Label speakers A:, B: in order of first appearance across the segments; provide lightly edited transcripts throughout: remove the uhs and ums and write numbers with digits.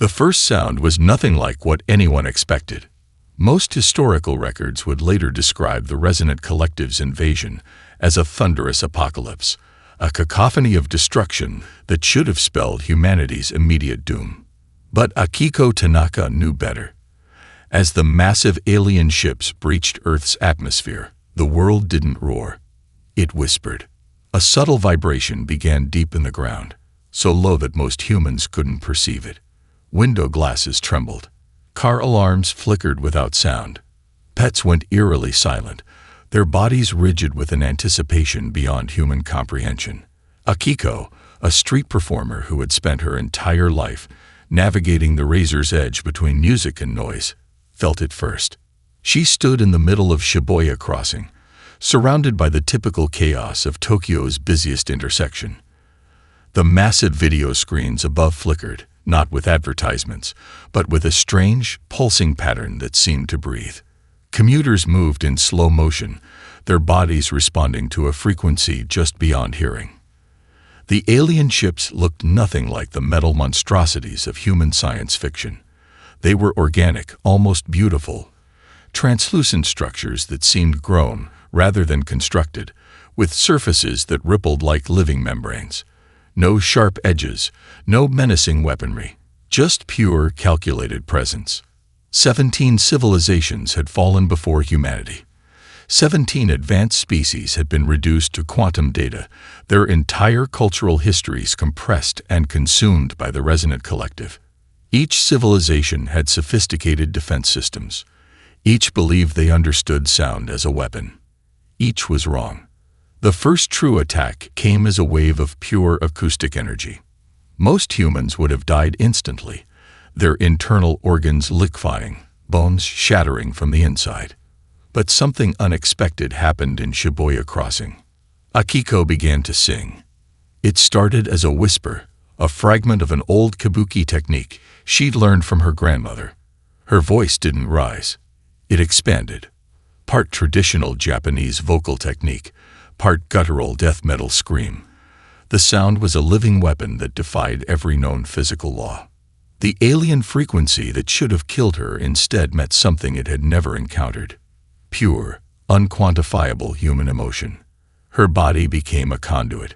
A: The first sound was nothing like what anyone expected. Most historical records would later describe the resonant collective's invasion as a thunderous apocalypse, a cacophony of destruction that should have spelled humanity's immediate doom. But Akiko Tanaka knew better. As the massive alien ships breached Earth's atmosphere, the world didn't roar. It whispered. A subtle vibration began deep in the ground, so low that most humans couldn't perceive it. Window glasses trembled. Car alarms flickered without sound. Pets went eerily silent, their bodies rigid with an anticipation beyond human comprehension. Akiko, a street performer who had spent her entire life navigating the razor's edge between music and noise, felt it first. She stood in the middle of Shibuya Crossing, surrounded by the typical chaos of Tokyo's busiest intersection. The massive video screens above flickered, not with advertisements, but with a strange, pulsing pattern that seemed to breathe. Commuters moved in slow motion, their bodies responding to a frequency just beyond hearing. The alien ships looked nothing like the metal monstrosities of human science fiction. They were organic, almost beautiful, translucent structures that seemed grown rather than constructed, with surfaces that rippled like living membranes. No sharp edges, no menacing weaponry, just pure, calculated presence. 17 civilizations had fallen before humanity. 17 advanced species had been reduced to quantum data, their entire cultural histories compressed and consumed by the resonant collective. Each civilization had sophisticated defense systems. Each believed they understood sound as a weapon. Each was wrong. The first true attack came as a wave of pure acoustic energy. Most humans would have died instantly, their internal organs liquefying, bones shattering from the inside. But something unexpected happened in Shibuya Crossing. Akiko began to sing. It started as a whisper, a fragment of an old kabuki technique she'd learned from her grandmother. Her voice didn't rise. It expanded. Part traditional Japanese vocal technique, part guttural death metal scream. The sound was a living weapon that defied every known physical law. The alien frequency that should have killed her instead met something it had never encountered. Pure, unquantifiable human emotion. Her body became a conduit.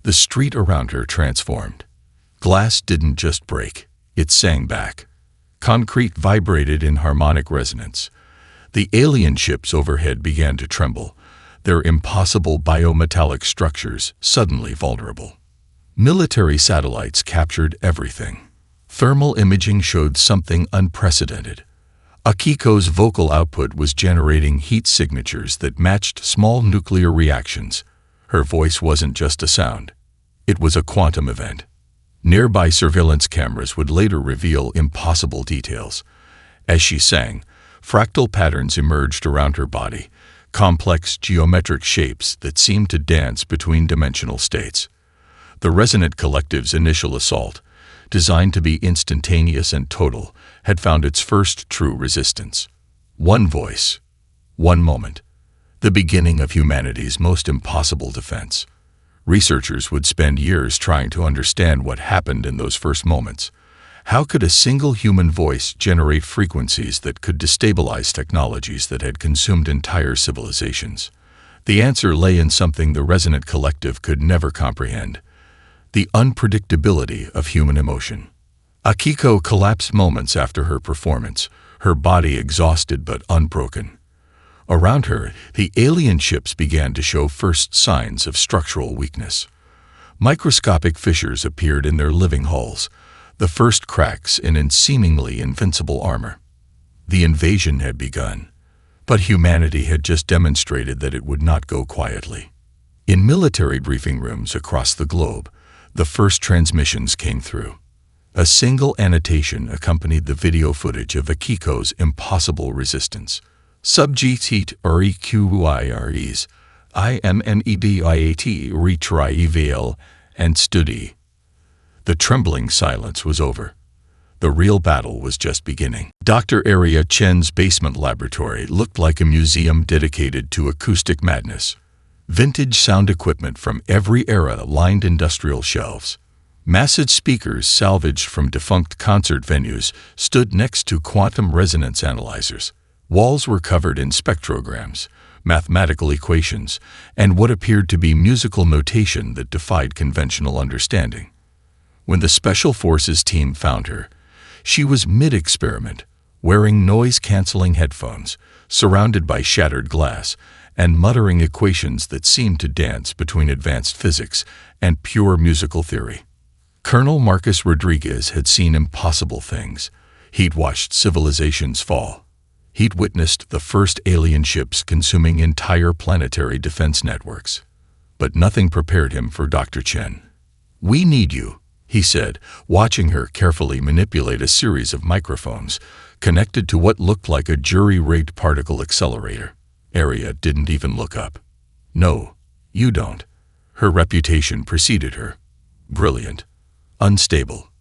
A: The street around her transformed. Glass didn't just break, it sang back. Concrete vibrated in harmonic resonance. The alien ships overhead began to tremble, their impossible biometallic structures suddenly vulnerable. Military satellites captured everything. Thermal imaging showed something unprecedented. Akiko's vocal output was generating heat signatures that matched small nuclear reactions. Her voice wasn't just a sound. It was a quantum event. Nearby surveillance cameras would later reveal impossible details. As she sang, fractal patterns emerged around her body, complex geometric shapes that seemed to dance between dimensional states. The resonant collective's initial assault, designed to be instantaneous and total, had found its first true resistance. One voice, one moment, the beginning of humanity's most impossible defense. Researchers would spend years trying to understand what happened in those first moments. How could a single human voice generate frequencies that could destabilize technologies that had consumed entire civilizations? The answer lay in something the resonant collective could never comprehend: the unpredictability of human emotion. Akiko collapsed moments after her performance, her body exhausted but unbroken. Around her, the alien ships began to show first signs of structural weakness. Microscopic fissures appeared in their living hulls, the first cracks in seemingly invincible armor. The invasion had begun, but humanity had just demonstrated that it would not go quietly. In military briefing rooms across the globe, the first transmissions came through. A single annotation accompanied the video footage of Akiko's impossible resistance. Subject requires IMNEDIAT retrial and study. The trembling silence was over. The real battle was just beginning. Dr. Area Chen's basement laboratory looked like a museum dedicated to acoustic madness. Vintage sound equipment from every era lined industrial shelves. Massive speakers salvaged from defunct concert venues stood next to quantum resonance analyzers. Walls were covered in spectrograms, mathematical equations, and what appeared to be musical notation that defied conventional understanding. When the Special Forces team found her, she was mid-experiment, wearing noise-canceling headphones, surrounded by shattered glass, and muttering equations that seemed to dance between advanced physics and pure musical theory. Colonel Marcus Rodriguez had seen impossible things. He'd watched civilizations fall. He'd witnessed the first alien ships consuming entire planetary defense networks. But nothing prepared him for Dr. Chen. "We need you," he said, watching her carefully manipulate a series of microphones connected to what looked like a jury-rigged particle accelerator. Arya didn't even look up. "No, you don't." Her reputation preceded her. Brilliant. Unstable.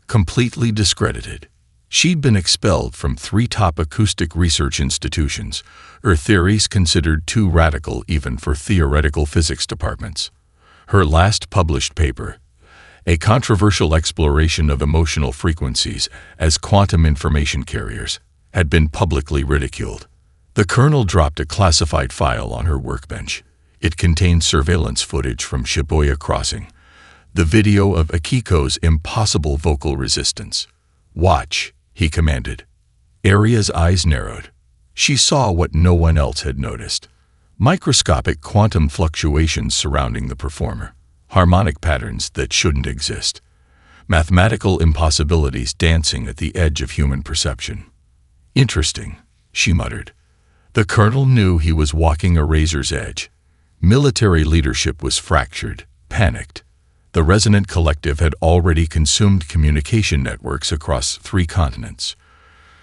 A: Completely discredited. She'd been expelled from 3 top acoustic research institutions, her theories considered too radical even for theoretical physics departments. Her last published paper, a controversial exploration of emotional frequencies as quantum information carriers, had been publicly ridiculed. The colonel dropped a classified file on her workbench. It contained surveillance footage from Shibuya Crossing, the video of Akiko's impossible vocal resistance. "Watch," he commanded. Arya's eyes narrowed. She saw what no one else had noticed. Microscopic quantum fluctuations surrounding the performer. Harmonic patterns that shouldn't exist. Mathematical impossibilities dancing at the edge of human perception. "Interesting," she muttered. The colonel knew he was walking a razor's edge. Military leadership was fractured, panicked. The Resonant Collective had already consumed communication networks across 3 continents.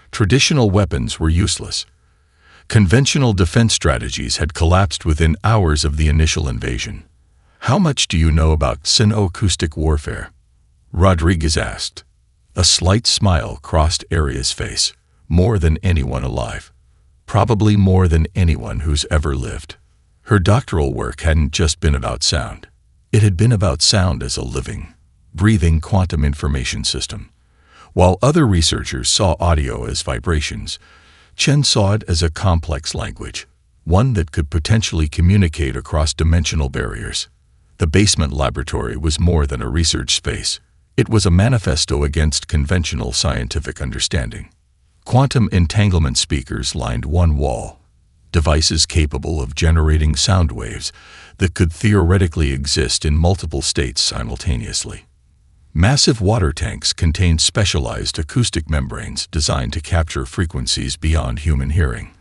A: Traditional weapons were useless. Conventional defense strategies had collapsed within hours of the initial invasion. "How much do you know about sino-acoustic warfare?" Rodriguez asked. A slight smile crossed Arya's face. "More than anyone alive. Probably more than anyone who's ever lived." Her doctoral work hadn't just been about sound. It had been about sound as a living, breathing quantum information system. While other researchers saw audio as vibrations, Chen saw it as a complex language, one that could potentially communicate across dimensional barriers. The basement laboratory was more than a research space. It was a manifesto against conventional scientific understanding. Quantum entanglement speakers lined one wall, devices capable of generating sound waves that could theoretically exist in multiple states simultaneously. Massive water tanks contained specialized acoustic membranes designed to capture frequencies beyond human hearing.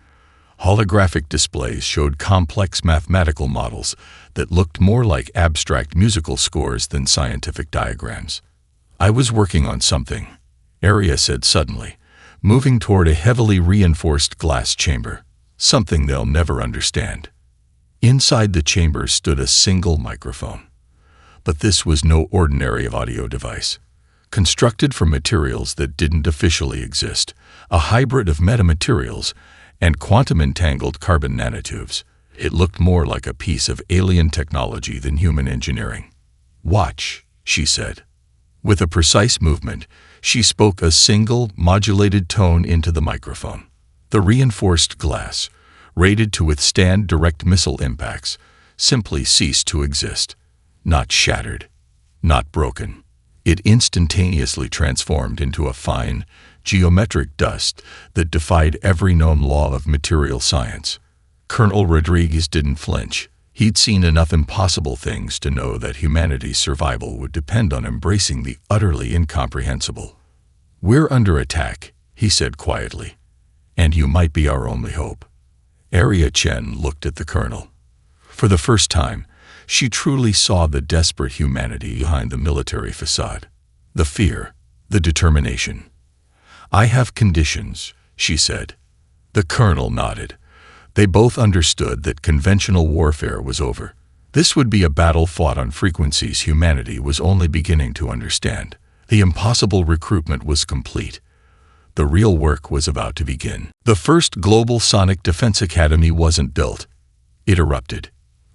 A: Holographic displays showed complex mathematical models that looked more like abstract musical scores than scientific diagrams. "I was working on something," Arya said suddenly, moving toward a heavily reinforced glass chamber. "Something they'll never understand." Inside the chamber stood a single microphone. But this was no ordinary audio device. Constructed from materials that didn't officially exist, a hybrid of metamaterials and quantum-entangled carbon nanotubes, it looked more like a piece of alien technology than human engineering. "Watch," she said. With a precise movement, she spoke a single, modulated tone into the microphone. The reinforced glass, rated to withstand direct missile impacts, simply ceased to exist. Not shattered, not broken. It instantaneously transformed into a fine, geometric dust that defied every known law of material science. Colonel Rodriguez didn't flinch. He'd seen enough impossible things to know that humanity's survival would depend on embracing the utterly incomprehensible. "We're under attack," he said quietly. "And you might be our only hope." Arya Chen looked at the colonel. For the first time, she truly saw the desperate humanity behind the military facade. The fear, the determination. "I have conditions," she said. The colonel nodded. They both understood that conventional warfare was over. This would be a battle fought on frequencies humanity was only beginning to understand. The impossible recruitment was complete. The real work was about to begin. The first global sonic defense academy wasn't built. It erupted.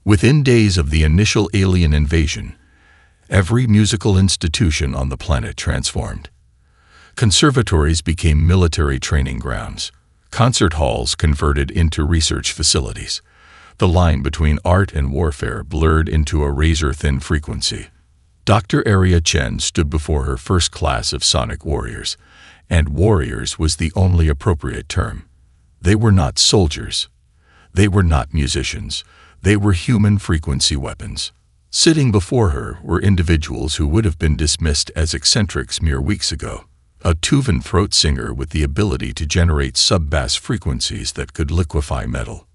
A: Within days of the initial alien invasion, Every musical institution on the planet transformed. Conservatories became military training grounds. Concert halls converted into research facilities. The line between art and warfare blurred into a razor-thin frequency. Dr. Aria Chen stood before her first class of sonic warriors, and warriors was the only appropriate term. They were not soldiers. They were not musicians. They were human frequency weapons. Sitting before her were individuals who would have been dismissed as eccentrics mere weeks ago. A Tuvan throat singer with the ability to generate sub-bass frequencies that could liquefy metal.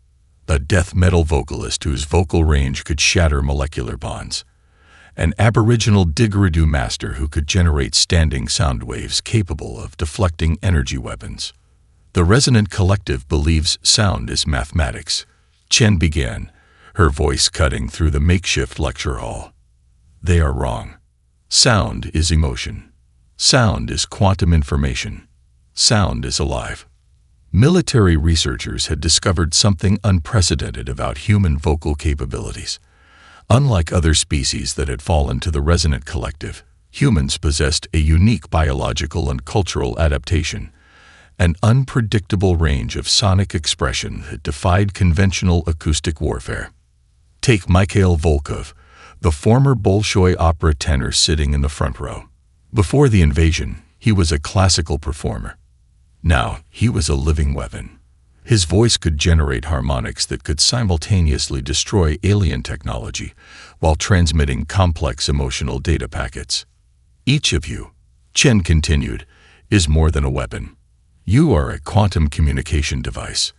A: A death metal vocalist whose vocal range could shatter molecular bonds. An aboriginal didgeridoo master who could generate standing sound waves capable of deflecting energy weapons. The Resonant Collective believes sound is mathematics. Chen began, her voice cutting through the makeshift lecture hall. They are wrong. Sound is emotion. Sound is quantum information. Sound is alive. Military researchers had discovered something unprecedented about human vocal capabilities. Unlike other species that had fallen to the Resonant Collective, humans possessed a unique biological and cultural adaptation, an unpredictable range of sonic expression that defied conventional acoustic warfare. Take Mikhail Volkov, the former Bolshoi opera tenor sitting in the front row. Before the invasion, he was a classical performer. Now, he was a living weapon. His voice could generate harmonics that could simultaneously destroy alien technology while transmitting complex emotional data packets. Each of you, Chen continued, is more than a weapon. You are a quantum communication device.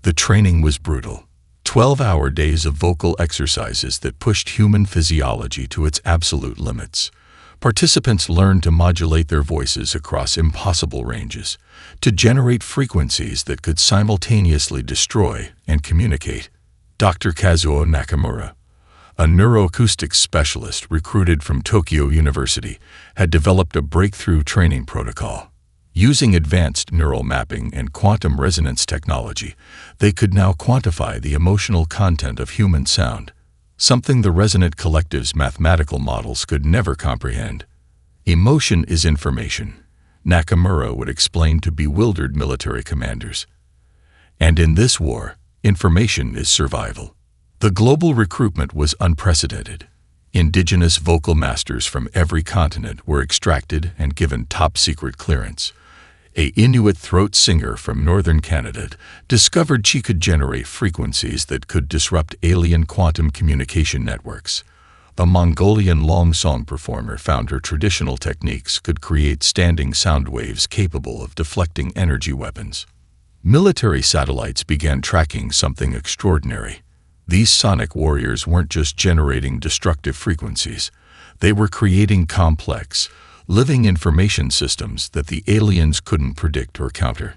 A: The training was brutal. 12-hour days of vocal exercises that pushed human physiology to its absolute limits. Participants learned to modulate their voices across impossible ranges, to generate frequencies that could simultaneously destroy and communicate. Dr. Kazuo Nakamura, a neuroacoustics specialist recruited from Tokyo University, had developed a breakthrough training protocol. Using advanced neural mapping and quantum resonance technology, they could now quantify the emotional content of human sound, something the Resonant Collective's mathematical models could never comprehend. Emotion is information, Nakamura would explain to bewildered military commanders. And in this war, information is survival. The global recruitment was unprecedented. Indigenous vocal masters from every continent were extracted and given top-secret clearance. An Inuit throat singer from northern Canada discovered she could generate frequencies that could disrupt alien quantum communication networks. A Mongolian long song performer found her traditional techniques could create standing sound waves capable of deflecting energy weapons. Military satellites began tracking something extraordinary. These sonic warriors weren't just generating destructive frequencies. They were creating complex, living information systems that the aliens couldn't predict or counter.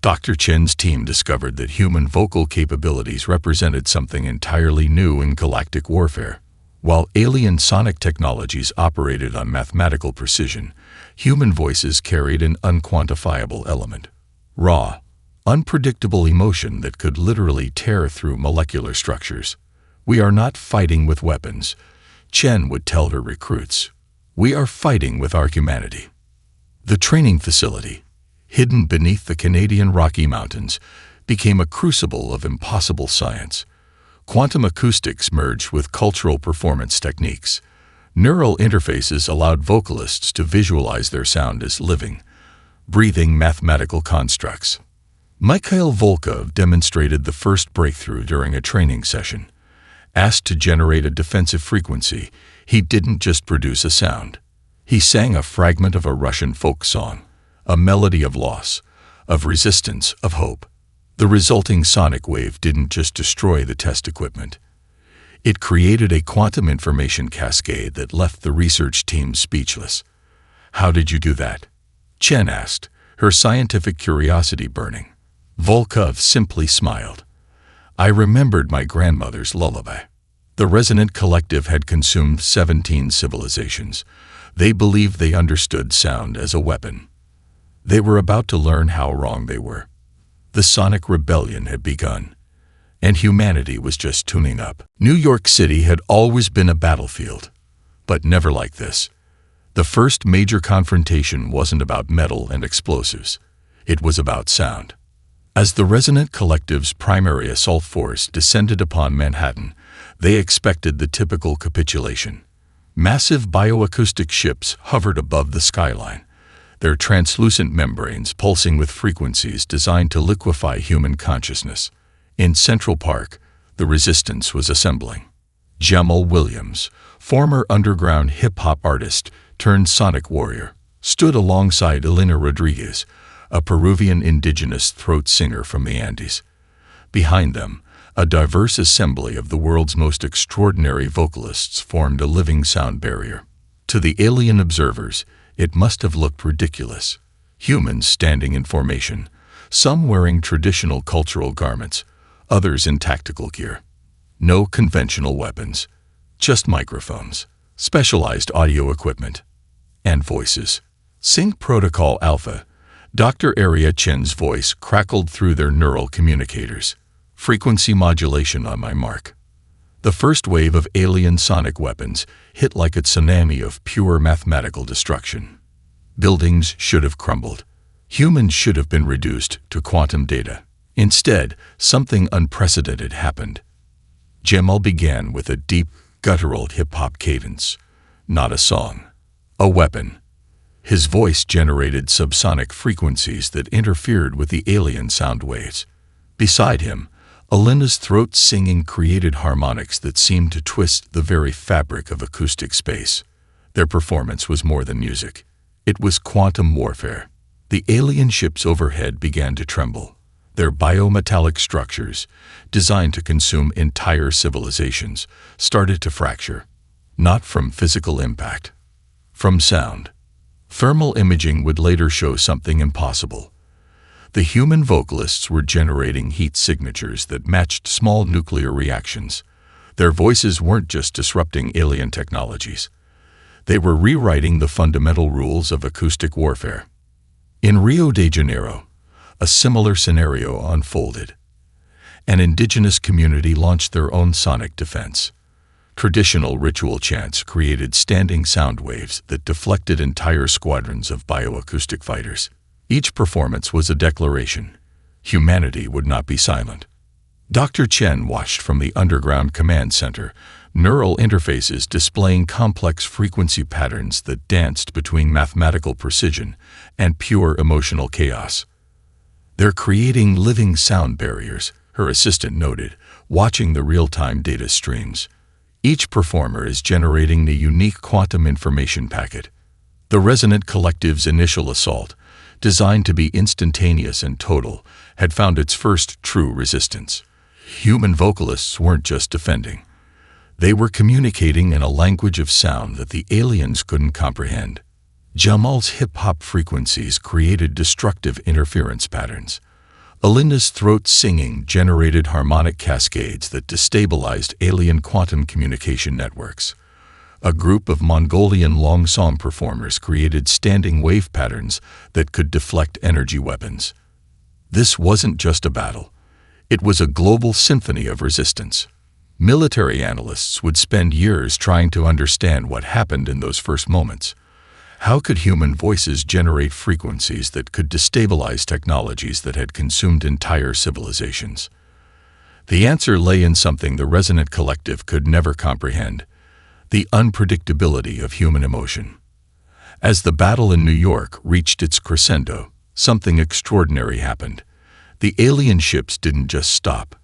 A: Dr. Chen's team discovered that human vocal capabilities represented something entirely new in galactic warfare. While alien sonic technologies operated on mathematical precision, human voices carried an unquantifiable element. Raw, unpredictable emotion that could literally tear through molecular structures. We are not fighting with weapons, Chen would tell her recruits. We are fighting with our humanity. The training facility, hidden beneath the Canadian Rocky Mountains, became a crucible of impossible science. Quantum acoustics merged with cultural performance techniques. Neural interfaces allowed vocalists to visualize their sound as living, breathing mathematical constructs. Mikhail Volkov demonstrated the first breakthrough during a training session. Asked to generate a defensive frequency, he didn't just produce a sound. He sang a fragment of a Russian folk song, a melody of loss, of resistance, of hope. The resulting sonic wave didn't just destroy the test equipment. It created a quantum information cascade that left the research team speechless. How did you do that? Chen asked, her scientific curiosity burning. Volkov simply smiled. I remembered my grandmother's lullaby. The Resonant Collective had consumed 17 civilizations. They believed they understood sound as a weapon. They were about to learn how wrong they were. The sonic rebellion had begun, and humanity was just tuning up. New York City had always been a battlefield. But never like this. The first major confrontation wasn't about metal and explosives. It was about sound. As the Resonant Collective's primary assault force descended upon Manhattan, they expected the typical capitulation. Massive bioacoustic ships hovered above the skyline, their translucent membranes pulsing with frequencies designed to liquefy human consciousness. In Central Park, the resistance was assembling. Jamal Williams, former underground hip-hop artist turned sonic warrior, stood alongside Elena Rodriguez, a Peruvian indigenous throat singer from the Andes. Behind them, a diverse assembly of the world's most extraordinary vocalists formed a living sound barrier. To the alien observers, it must have looked ridiculous. Humans standing in formation, some wearing traditional cultural garments, others in tactical gear. No conventional weapons, just microphones, specialized audio equipment, and voices. Sync Protocol Alpha. Dr. Arya Chen's voice crackled through their neural communicators. Frequency modulation on my mark. The first wave of alien sonic weapons hit like a tsunami of pure mathematical destruction. Buildings should have crumbled. Humans should have been reduced to quantum data. Instead, something unprecedented happened. Jamal began with a deep, guttural hip-hop cadence. Not a song. A weapon. His voice generated subsonic frequencies that interfered with the alien sound waves. Beside him, Elena's throat singing created harmonics that seemed to twist the very fabric of acoustic space. Their performance was more than music. It was quantum warfare. The alien ships overhead began to tremble. Their biometallic structures, designed to consume entire civilizations, started to fracture. Not from physical impact. From sound. Thermal imaging would later show something impossible. The human vocalists were generating heat signatures that matched small nuclear reactions. Their voices weren't just disrupting alien technologies. They were rewriting the fundamental rules of acoustic warfare. In Rio de Janeiro, a similar scenario unfolded. An indigenous community launched their own sonic defense. Traditional ritual chants created standing sound waves that deflected entire squadrons of bioacoustic fighters. Each performance was a declaration. Humanity would not be silent. Dr. Chen watched from the underground command center, neural interfaces displaying complex frequency patterns that danced between mathematical precision and pure emotional chaos. They're creating living sound barriers, her assistant noted, watching the real-time data streams. Each performer is generating a unique quantum information packet. The Resonant Collective's initial assault, designed to be instantaneous and total, had found its first true resistance. Human vocalists weren't just defending. They were communicating in a language of sound that the aliens couldn't comprehend. Jamal's hip-hop frequencies created destructive interference patterns. Elena's throat singing generated harmonic cascades that destabilized alien quantum communication networks. A group of Mongolian long song performers created standing wave patterns that could deflect energy weapons. This wasn't just a battle. It was a global symphony of resistance. Military analysts would spend years trying to understand what happened in those first moments. How could human voices generate frequencies that could destabilize technologies that had consumed entire civilizations? The answer lay in something the Resonant Collective could never comprehend: the unpredictability of human emotion. As the battle in New York reached its crescendo, something extraordinary happened. The alien ships didn't just stop.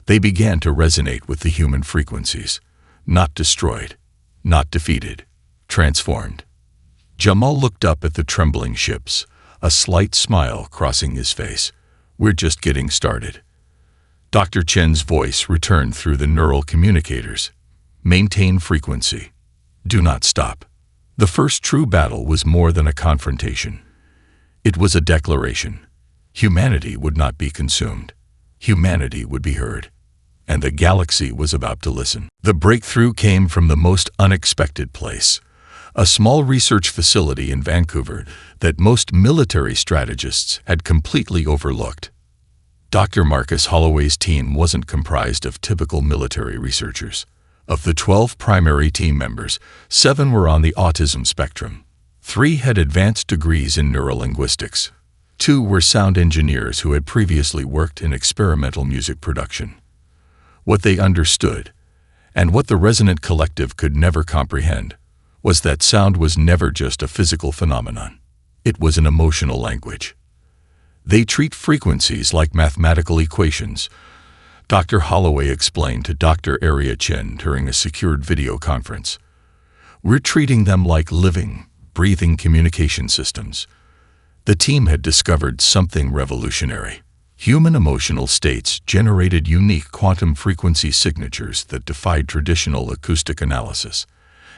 A: They began to resonate with the human frequencies. Not destroyed, not defeated, transformed. Jamal looked up at the trembling ships, a slight smile crossing his face. We're just getting started. Dr. Chen's voice returned through the neural communicators. Maintain frequency. Do not stop. The first true battle was more than a confrontation. It was a declaration. Humanity would not be consumed. Humanity would be heard. And the galaxy was about to listen. The breakthrough came from the most unexpected place. A small research facility in Vancouver that most military strategists had completely overlooked. Dr. Marcus Holloway's team wasn't comprised of typical military researchers. Of the 12 primary team members, 7 were on the autism spectrum. 3 had advanced degrees in neurolinguistics. 2 were sound engineers who had previously worked in experimental music production. What they understood, and what the Resonant Collective could never comprehend, was that sound was never just a physical phenomenon. It was an emotional language. They treat frequencies like mathematical equations, Dr. Holloway explained to Dr. Arya Chen during a secured video conference. We're treating them like living, breathing communication systems. The team had discovered something revolutionary. Human emotional states generated unique quantum frequency signatures that defied traditional acoustic analysis.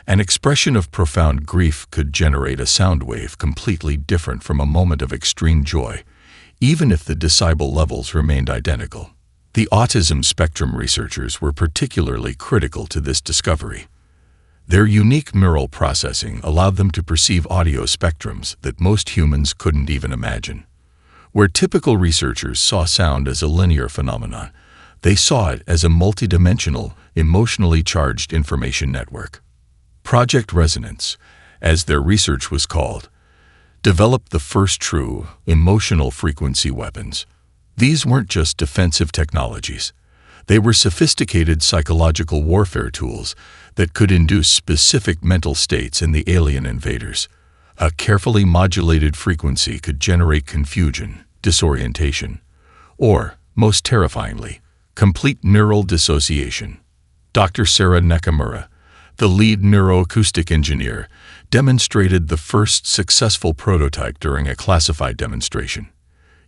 A: An expression of profound grief could generate a sound wave completely different from a moment of extreme joy, even if the decibel levels remained identical. The autism spectrum researchers were particularly critical to this discovery. Their unique neural processing allowed them to perceive audio spectrums that most humans couldn't even imagine. Where typical researchers saw sound as a linear phenomenon, they saw it as a multidimensional, emotionally charged information network. Project Resonance, as their research was called, developed the first true emotional frequency weapons. These weren't just defensive technologies. They were sophisticated psychological warfare tools that could induce specific mental states in the alien invaders. A carefully modulated frequency could generate confusion, disorientation, or, most terrifyingly, complete neural dissociation. Dr. Sarah Nakamura, the lead neuroacoustic engineer, demonstrated the first successful prototype during a classified demonstration.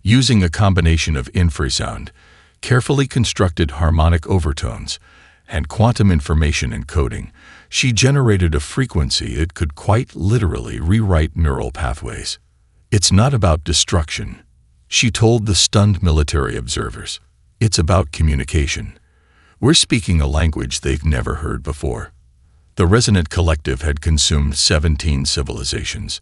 A: Using a combination of infrasound, carefully constructed harmonic overtones, and quantum information encoding, she generated a frequency that could quite literally rewrite neural pathways. It's not about destruction, she told the stunned military observers. It's about communication. We're speaking a language they've never heard before. The Resonant Collective had consumed 17 civilizations.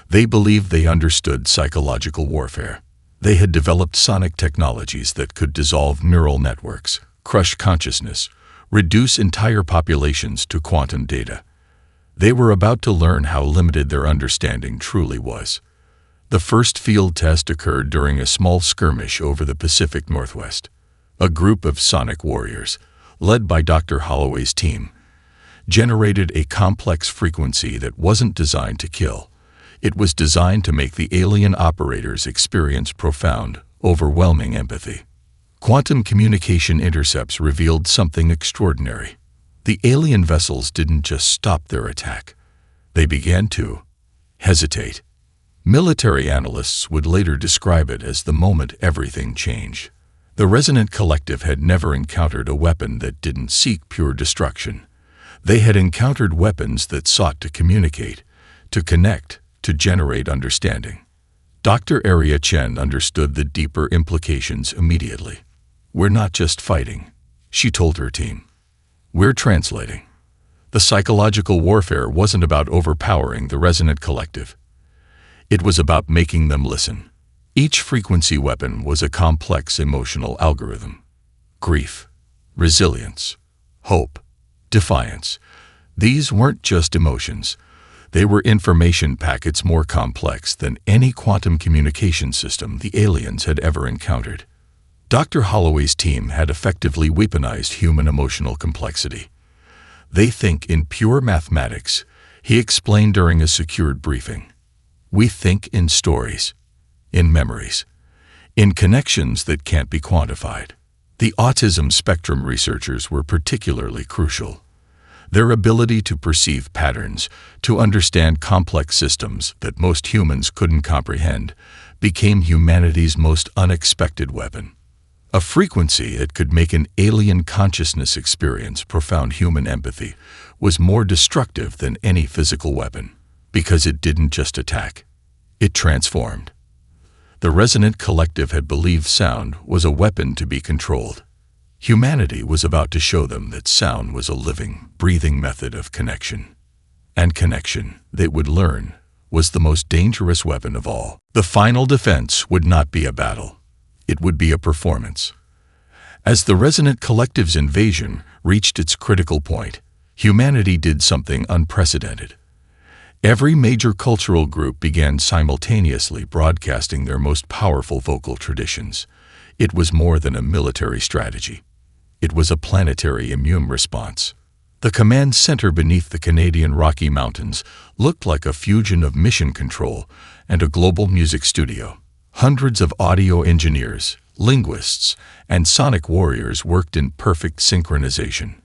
A: They believed they understood psychological warfare. They had developed sonic technologies that could dissolve neural networks, crush consciousness, reduce entire populations to quantum data. They were about to learn how limited their understanding truly was. The first field test occurred during a small skirmish over the Pacific Northwest. A group of sonic warriors, led by Dr. Holloway's team, generated a complex frequency that wasn't designed to kill. It was designed to make the alien operators experience profound, overwhelming empathy. Quantum communication intercepts revealed something extraordinary. The alien vessels didn't just stop their attack. They began to hesitate. Military analysts would later describe it as the moment everything changed. The Resonant Collective had never encountered a weapon that didn't seek pure destruction. They had encountered weapons that sought to communicate, to connect, to generate understanding. Dr. Arya Chen understood the deeper implications immediately. We're not just fighting, she told her team. We're translating. The psychological warfare wasn't about overpowering the Resonant Collective. It was about making them listen. Each frequency weapon was a complex emotional algorithm. Grief, resilience, hope, defiance. These weren't just emotions. They were information packets more complex than any quantum communication system the aliens had ever encountered. Dr. Holloway's team had effectively weaponized human emotional complexity. They think in pure mathematics, he explained during a secured briefing. We think in stories, in memories, in connections that can't be quantified. The autism spectrum researchers were particularly crucial. Their ability to perceive patterns, to understand complex systems that most humans couldn't comprehend, became humanity's most unexpected weapon. A frequency that could make an alien consciousness experience profound human empathy was more destructive than any physical weapon, because it didn't just attack. It transformed. The Resonant Collective had believed sound was a weapon to be controlled. Humanity was about to show them that sound was a living, breathing method of connection. And connection, they would learn, was the most dangerous weapon of all. The final defense would not be a battle. It would be a performance. As the Resonant Collective's invasion reached its critical point, humanity did something unprecedented. Every major cultural group began simultaneously broadcasting their most powerful vocal traditions. It was more than a military strategy. It was a planetary immune response. The command center beneath the Canadian Rocky Mountains looked like a fusion of mission control and a global music studio. Hundreds of audio engineers, linguists, and sonic warriors worked in perfect synchronization.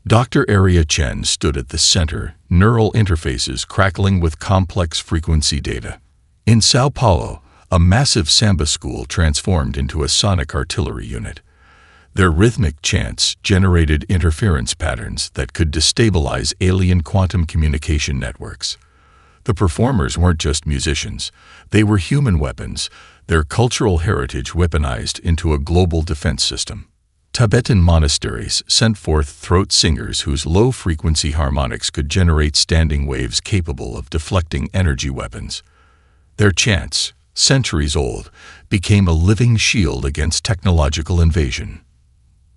A: Dr. Arya Chen stood at the center, neural interfaces crackling with complex frequency data. In Sao Paulo, a massive samba school transformed into a sonic artillery unit. Their rhythmic chants generated interference patterns that could destabilize alien quantum communication networks. The performers weren't just musicians, they were human weapons, their cultural heritage weaponized into a global defense system. Tibetan monasteries sent forth throat singers whose low-frequency harmonics could generate standing waves capable of deflecting energy weapons. Their chants, centuries old, became a living shield against technological invasion.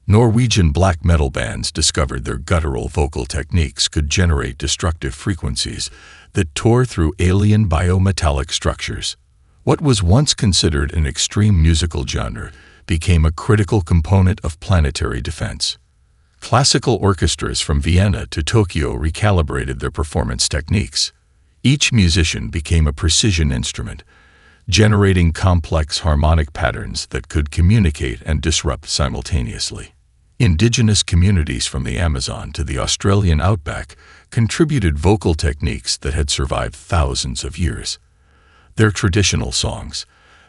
A: Norwegian black metal bands discovered their guttural vocal techniques could generate destructive frequencies that tore through alien biometallic structures. What was once considered an extreme musical genre became a critical component of planetary defense. Classical orchestras from Vienna to Tokyo recalibrated their performance techniques. Each musician became a precision instrument, generating complex harmonic patterns that could communicate and disrupt simultaneously. Indigenous communities from the Amazon to the Australian outback contributed vocal techniques that had survived thousands of years. Their traditional songs,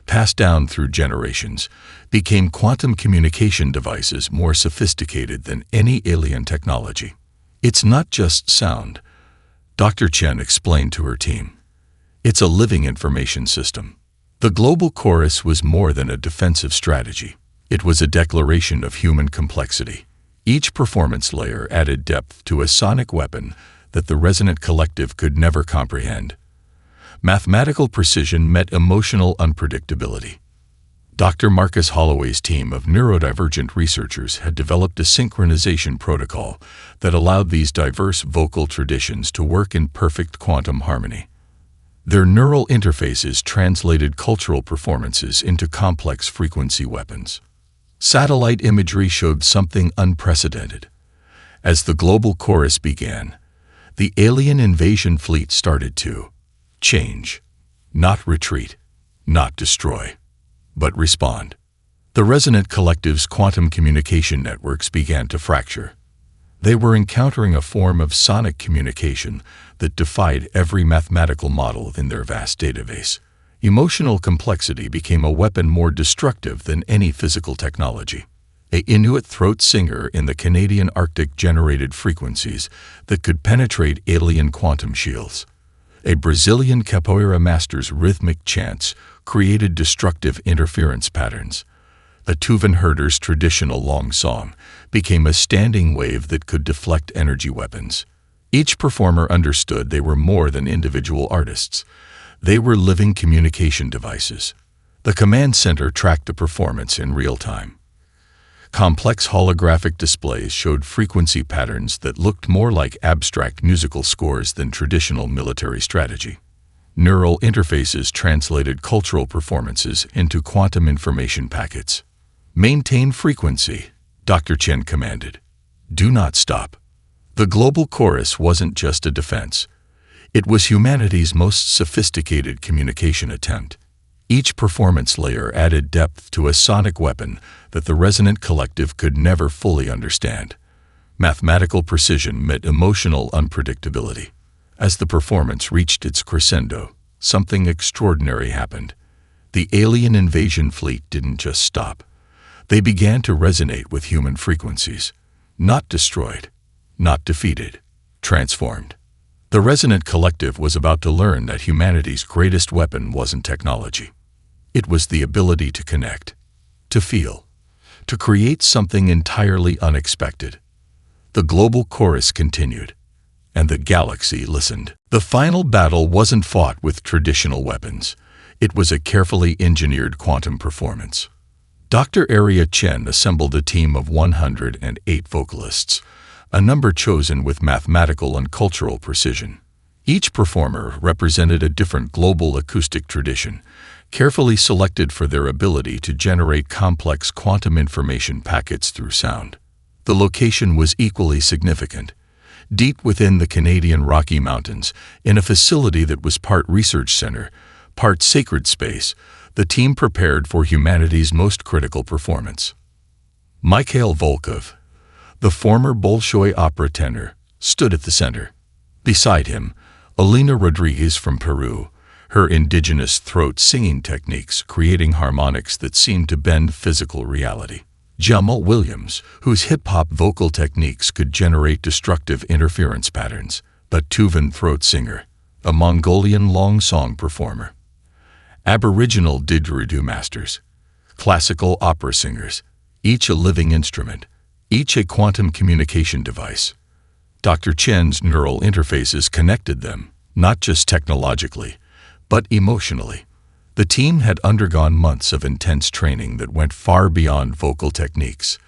A: passed down through generations, became quantum communication devices more sophisticated than any alien technology. It's not just sound, Dr. Chen explained to her team. It's a living information system. The global chorus was more than a defensive strategy. It was a declaration of human complexity. Each performance layer added depth to a sonic weapon that the resonant collective could never comprehend. Mathematical precision met emotional unpredictability. Dr. Marcus Holloway's team of neurodivergent researchers had developed a synchronization protocol that allowed these diverse vocal traditions to work in perfect quantum harmony. Their neural interfaces translated cultural performances into complex frequency weapons. Satellite imagery showed something unprecedented. As the global chorus began, the alien invasion fleet started to change, not retreat, not destroy, but respond. The resonant collective's quantum communication networks began to fracture. They were encountering a form of sonic communication that defied every mathematical model in their vast database. Emotional complexity became a weapon more destructive than any physical technology. An Inuit throat singer in the Canadian Arctic generated frequencies that could penetrate alien quantum shields. A Brazilian capoeira master's rhythmic chants created destructive interference patterns. A Tuvan herder's traditional long song became a standing wave that could deflect energy weapons. Each performer understood they were more than individual artists. They were living communication devices. The command center tracked the performance in real time. Complex holographic displays showed frequency patterns that looked more like abstract musical scores than traditional military strategy. Neural interfaces translated cultural performances into quantum information packets. Maintain frequency, Dr. Chen commanded. Do not stop. The global chorus wasn't just a defense. It was humanity's most sophisticated communication attempt. Each performance layer added depth to a sonic weapon that the resonant collective could never fully understand. Mathematical precision met emotional unpredictability. As the performance reached its crescendo, something extraordinary happened. The alien invasion fleet didn't just stop. They began to resonate with human frequencies. Not destroyed, not defeated, transformed. The resonant collective was about to learn that humanity's greatest weapon wasn't technology. It was the ability to connect, to feel, to create something entirely unexpected. The global chorus continued, and the galaxy listened. The final battle wasn't fought with traditional weapons. It was a carefully engineered quantum performance. Dr. Arya Chen assembled a team of 108 vocalists, a number chosen with mathematical and cultural precision. Each performer represented a different global acoustic tradition, carefully selected for their ability to generate complex quantum information packets through sound. The location was equally significant. Deep within the Canadian Rocky Mountains, in a facility that was part research center, part sacred space, the team prepared for humanity's most critical performance. Mikhail Volkov, the former Bolshoi opera tenor, stood at the center. Beside him, Elena Rodriguez from Peru, her indigenous throat singing techniques creating harmonics that seemed to bend physical reality. Jamal Williams, whose hip-hop vocal techniques could generate destructive interference patterns, but Tuvan throat singer, a Mongolian long song performer. Aboriginal didgeridoo masters, classical opera singers, each a living instrument, each a quantum communication device. Dr. Chen's neural interfaces connected them, not just technologically, but emotionally. The team had undergone months of intense training that went far beyond vocal techniques.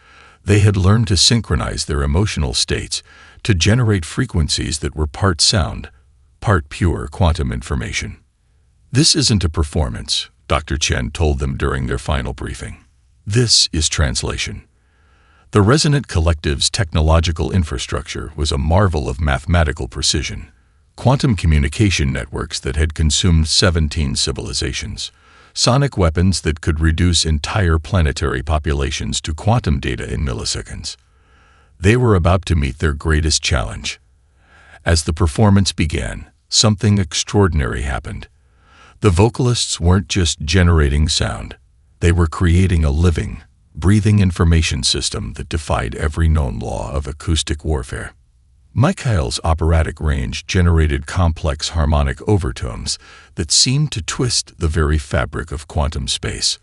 A: They had learned to synchronize their emotional states, to generate frequencies that were part sound, part pure quantum information. "This isn't a performance," Dr. Chen told them during their final briefing. "This is translation." The Resonant Collective's technological infrastructure was a marvel of mathematical precision. Quantum communication networks that had consumed 17 civilizations, sonic weapons that could reduce entire planetary populations to quantum data in milliseconds. They were about to meet their greatest challenge. As the performance began, something extraordinary happened. The vocalists weren't just generating sound. They were creating a living, breathing information system that defied every known law of acoustic warfare. Mikhail's operatic range generated complex harmonic overtones that seemed to twist the very fabric of quantum space.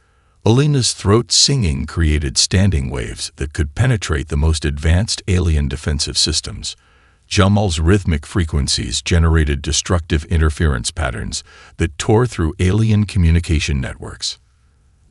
A: Elena's throat singing created standing waves that could penetrate the most advanced alien defensive systems. Jamal's rhythmic frequencies generated destructive interference patterns that tore through alien communication networks.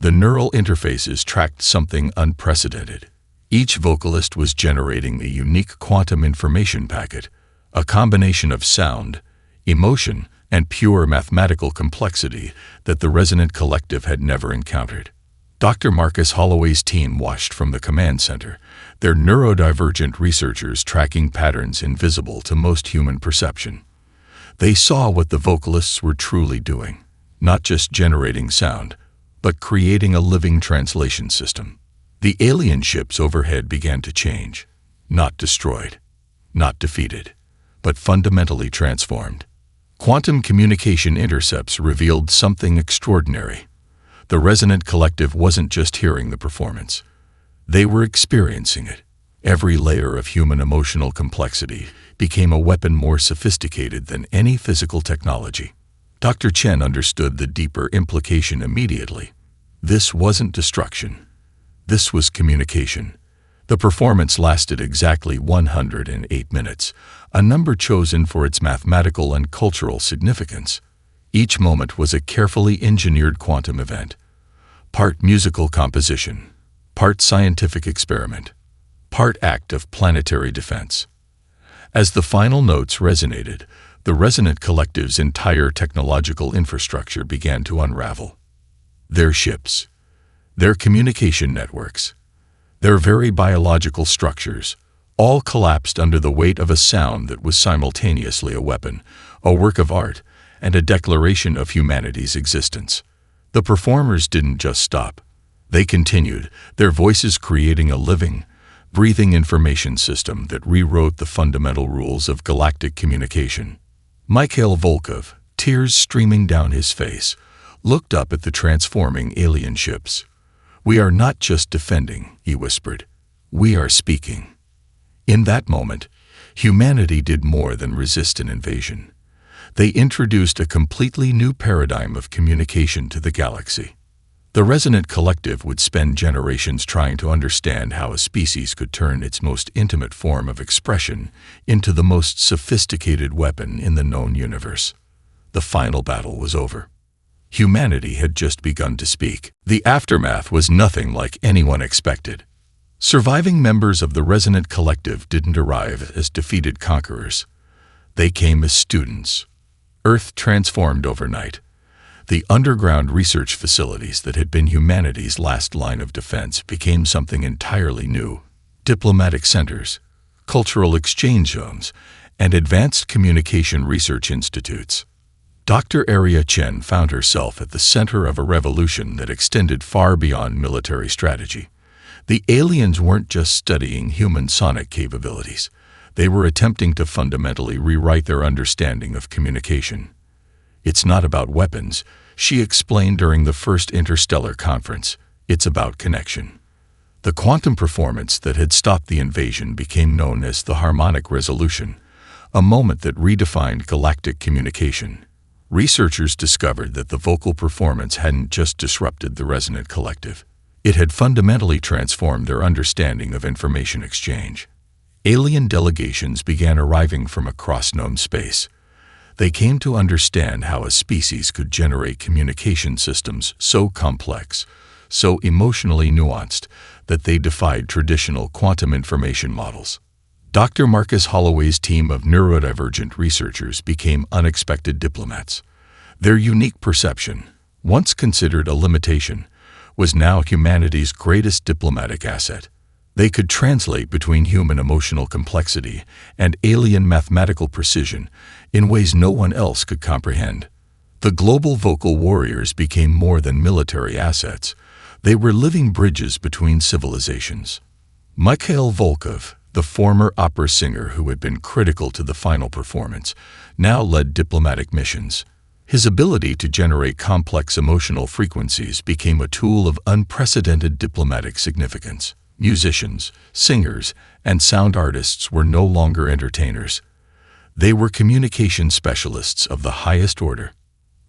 A: The neural interfaces tracked something unprecedented. Each vocalist was generating a unique quantum information packet, a combination of sound, emotion, and pure mathematical complexity that the Resonant Collective had never encountered. Dr. Marcus Holloway's team watched from the command center, their neurodivergent researchers tracking patterns invisible to most human perception. They saw what the vocalists were truly doing, not just generating sound, but creating a living translation system. The alien ships overhead began to change, not destroyed, not defeated, but fundamentally transformed. Quantum communication intercepts revealed something extraordinary. The Resonant Collective wasn't just hearing the performance. They were experiencing it. Every layer of human emotional complexity became a weapon more sophisticated than any physical technology. Dr. Chen understood the deeper implication immediately. This wasn't destruction. This was communication. The performance lasted exactly 108 minutes, a number chosen for its mathematical and cultural significance. Each moment was a carefully engineered quantum event, part musical composition, part scientific experiment, part act of planetary defense. As the final notes resonated, the Resonant Collective's entire technological infrastructure began to unravel. Their ships, their communication networks, their very biological structures, all collapsed under the weight of a sound that was simultaneously a weapon, a work of art, and a declaration of humanity's existence. The performers didn't just stop. They continued, their voices creating a living, breathing information system that rewrote the fundamental rules of galactic communication. Mikhail Volkov, tears streaming down his face, looked up at the transforming alien ships. "We are not just defending," he whispered. "We are speaking." In that moment, humanity did more than resist an invasion. They introduced a completely new paradigm of communication to the galaxy. The Resonant Collective would spend generations trying to understand how a species could turn its most intimate form of expression into the most sophisticated weapon in the known universe. The final battle was over. Humanity had just begun to speak. The aftermath was nothing like anyone expected. Surviving members of the Resonant Collective didn't arrive as defeated conquerors. They came as students. Earth transformed overnight. The underground research facilities that had been humanity's last line of defense became something entirely new. Diplomatic centers, cultural exchange zones, and advanced communication research institutes. Dr. Aria Chen found herself at the center of a revolution that extended far beyond military strategy. The aliens weren't just studying human sonic capabilities. They were attempting to fundamentally rewrite their understanding of communication. It's not about weapons, she explained during the first interstellar conference. It's about connection. The quantum performance that had stopped the invasion became known as the Harmonic resolution, a moment that redefined galactic communication. Researchers discovered that the vocal performance hadn't just disrupted the Resonant Collective. It had fundamentally transformed their understanding of information exchange. Alien delegations began arriving from across known space. They came to understand how a species could generate communication systems so complex, so emotionally nuanced, that they defied traditional quantum information models. Dr. Marcus Holloway's team of neurodivergent researchers became unexpected diplomats. Their unique perception, once considered a limitation, was now humanity's greatest diplomatic asset. They could translate between human emotional complexity and alien mathematical precision in ways no one else could comprehend. The global vocal warriors became more than military assets. They were living bridges between civilizations. Mikhail Volkov, the former opera singer who had been critical to the final performance, now led diplomatic missions. His ability to generate complex emotional frequencies became a tool of unprecedented diplomatic significance. Musicians, singers, and sound artists were no longer entertainers. They were communication specialists of the highest order.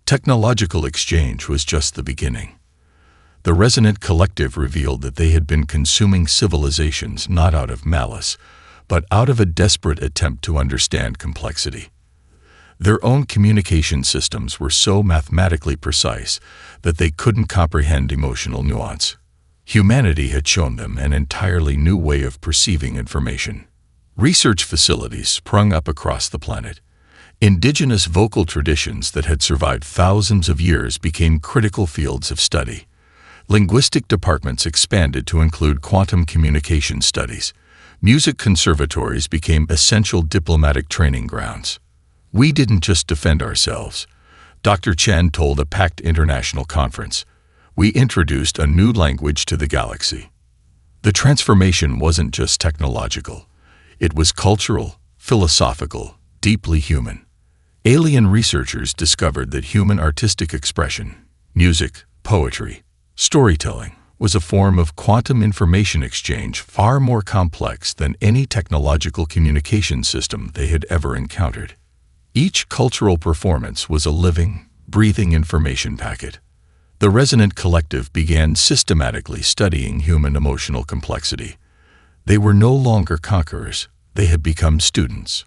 A: Technological exchange was just the beginning. The Resonant Collective revealed that they had been consuming civilizations not out of malice, but out of a desperate attempt to understand complexity. Their own communication systems were so mathematically precise that they couldn't comprehend emotional nuance. Humanity had shown them an entirely new way of perceiving information. Research facilities sprung up across the planet. Indigenous vocal traditions that had survived thousands of years became critical fields of study. Linguistic departments expanded to include quantum communication studies. Music conservatories became essential diplomatic training grounds. We didn't just defend ourselves, Dr. Chen told a packed international conference. We introduced a new language to the galaxy. The transformation wasn't just technological. It was cultural, philosophical, deeply human. Alien researchers discovered that human artistic expression, music, poetry, storytelling, was a form of quantum information exchange far more complex than any technological communication system they had ever encountered. Each cultural performance was a living, breathing information packet. The Resonant Collective began systematically studying human emotional complexity. They were no longer conquerors, they had become students.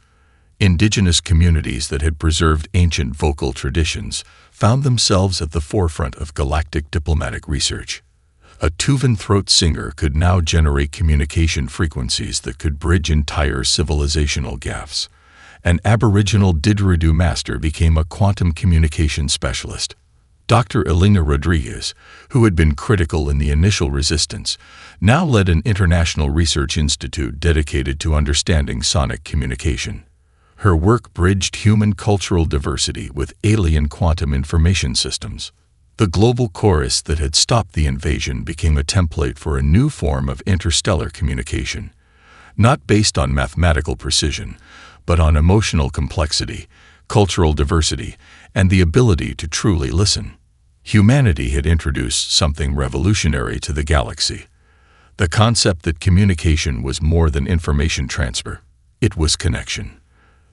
A: Indigenous communities that had preserved ancient vocal traditions found themselves at the forefront of galactic diplomatic research. A Tuvan throat singer could now generate communication frequencies that could bridge entire civilizational gaps. An Aboriginal didgeridoo master became a quantum communication specialist. Dr. Elena Rodriguez, who had been critical in the initial resistance, now led an international research institute dedicated to understanding sonic communication. Her work bridged human cultural diversity with alien quantum information systems. The global chorus that had stopped the invasion became a template for a new form of interstellar communication, not based on mathematical precision, but on emotional complexity, cultural diversity, and the ability to truly listen. Humanity had introduced something revolutionary to the galaxy. The concept that communication was more than information transfer. It was connection.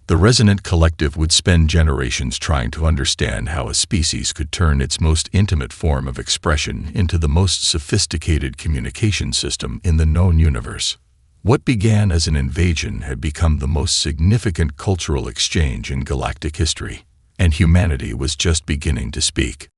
A: The Resonant Collective would spend generations trying to understand how a species could turn its most intimate form of expression into the most sophisticated communication system in the known universe. What began as an invasion had become the most significant cultural exchange in galactic history, and humanity was just beginning to speak.